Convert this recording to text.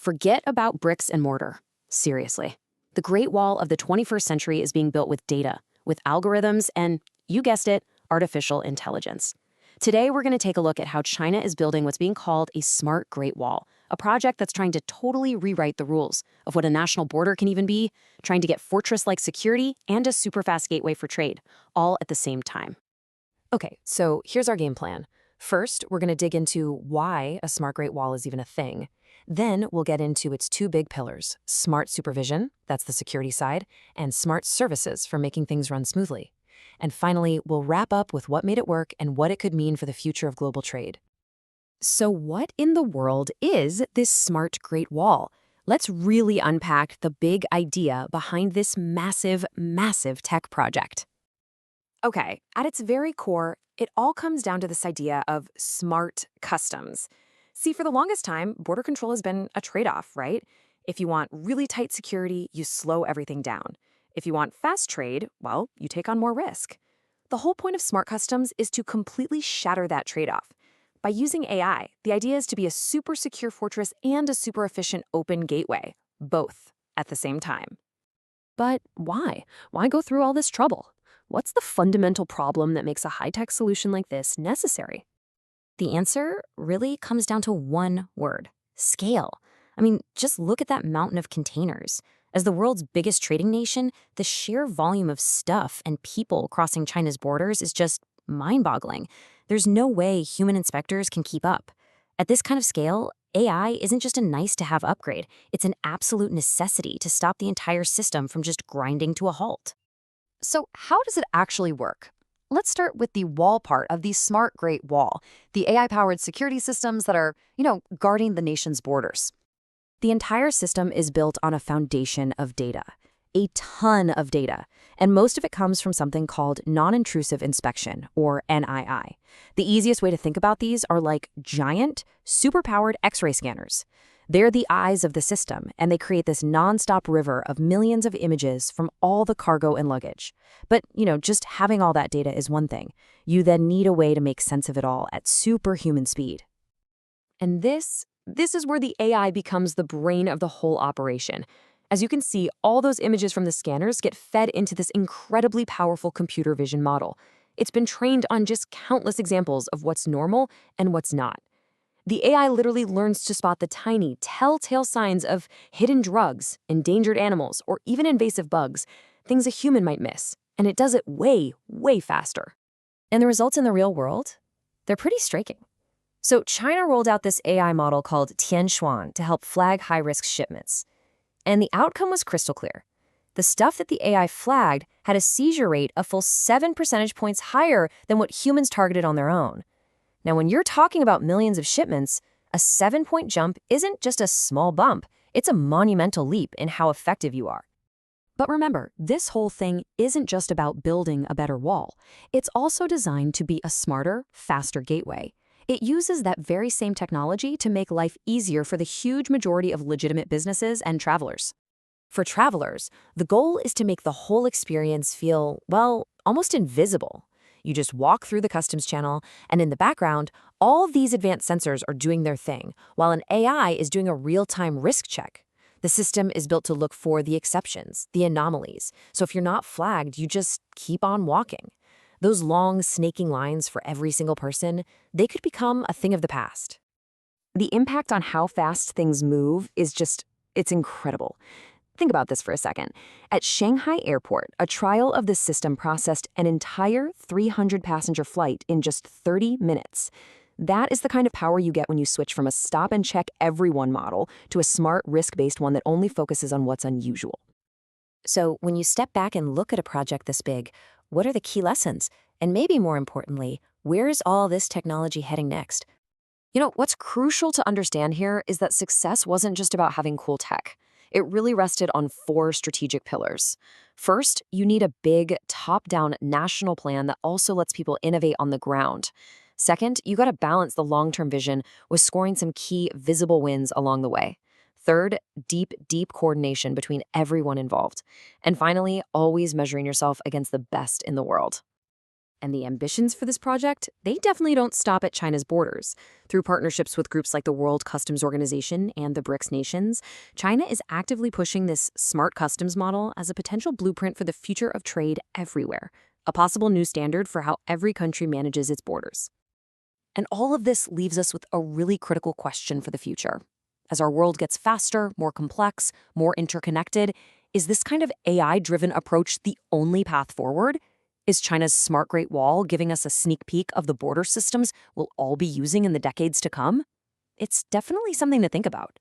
Forget about bricks and mortar. Seriously. The Great Wall of the 21st century is being built with data, with algorithms, and, you guessed it, artificial intelligence. Today, we're going to take a look at how China is building what's being called a smart Great Wall, a project that's trying to totally rewrite the rules of what a national border can even be, trying to get fortress-like security and a super-fast gateway for trade, all at the same time. Okay, so here's our game plan. First, we're going to dig into why a smart Great Wall is even a thing. Then we'll get into its two big pillars, smart supervision, that's the security side, and smart services for making things run smoothly. And finally, we'll wrap up with what made it work and what it could mean for the future of global trade. So what in the world is this smart Great Wall? Let's really unpack the big idea behind this massive, massive tech project. Okay, at its very core, it all comes down to this idea of smart customs. See, for the longest time, border control has been a trade-off, right? If you want really tight security, you slow everything down. If you want fast trade, well, you take on more risk. The whole point of smart customs is to completely shatter that trade-off. By using AI, the idea is to be a super secure fortress and a super efficient open gateway, both at the same time. But why? Why go through all this trouble? What's the fundamental problem that makes a high-tech solution like this necessary? The answer really comes down to one word: scale. I mean, just look at that mountain of containers. As the world's biggest trading nation, the sheer volume of stuff and people crossing China's borders is just mind-boggling. There's no way human inspectors can keep up. At this kind of scale, AI isn't just a nice-to-have upgrade. It's an absolute necessity to stop the entire system from just grinding to a halt. So how does it actually work? Let's start with the wall part of the smart Great Wall, the AI-powered security systems that are, guarding the nation's borders. The entire system is built on a foundation of data, a ton of data, and most of it comes from something called non-intrusive inspection, or NII. The easiest way to think about these are like giant, super-powered X-ray scanners. They're the eyes of the system, and they create this non-stop river of millions of images from all the cargo and luggage. But, just having all that data is one thing. You then need a way to make sense of it all at superhuman speed. And this is where the AI becomes the brain of the whole operation. As you can see, all those images from the scanners get fed into this incredibly powerful computer vision model. It's been trained on just countless examples of what's normal and what's not. The AI literally learns to spot the tiny, telltale signs of hidden drugs, endangered animals, or even invasive bugs, things a human might miss, and it does it way, way faster. And the results in the real world? They're pretty striking. So China rolled out this AI model called Tianshuan to help flag high-risk shipments. And the outcome was crystal clear. The stuff that the AI flagged had a seizure rate a full 7 percentage points higher than what humans targeted on their own. Now, when you're talking about millions of shipments, a 7-point jump isn't just a small bump. It's a monumental leap in how effective you are. But remember, this whole thing isn't just about building a better wall. It's also designed to be a smarter, faster gateway. It uses that very same technology to make life easier for the huge majority of legitimate businesses and travelers. For travelers, the goal is to make the whole experience feel, well, almost invisible. You just walk through the customs channel, and in the background, all of these advanced sensors are doing their thing, while an AI is doing a real-time risk check. The system is built to look for the exceptions, the anomalies. So if you're not flagged, you just keep on walking. Those long, snaking lines for every single person, they could become a thing of the past. The impact on how fast things move is it's incredible. Think about this for a second. At Shanghai Airport, a trial of this system processed an entire 300-passenger flight in just 30 minutes. That is the kind of power you get when you switch from a stop-and-check-everyone model to a smart, risk-based one that only focuses on what's unusual. So when you step back and look at a project this big, what are the key lessons? And maybe more importantly, where is all this technology heading next? What's crucial to understand here is that success wasn't just about having cool tech. It really rested on 4 strategic pillars. First, you need a big, top-down national plan that also lets people innovate on the ground. Second, you got to balance the long-term vision with scoring some key visible wins along the way. Third, deep, deep coordination between everyone involved. And finally, always measuring yourself against the best in the world. And the ambitions for this project, they definitely don't stop at China's borders. Through partnerships with groups like the World Customs Organization and the BRICS nations, China is actively pushing this smart customs model as a potential blueprint for the future of trade everywhere, a possible new standard for how every country manages its borders. And all of this leaves us with a really critical question for the future. As our world gets faster, more complex, more interconnected, is this kind of AI-driven approach the only path forward? Is China's Smart Great Wall giving us a sneak peek of the border systems we'll all be using in the decades to come? It's definitely something to think about.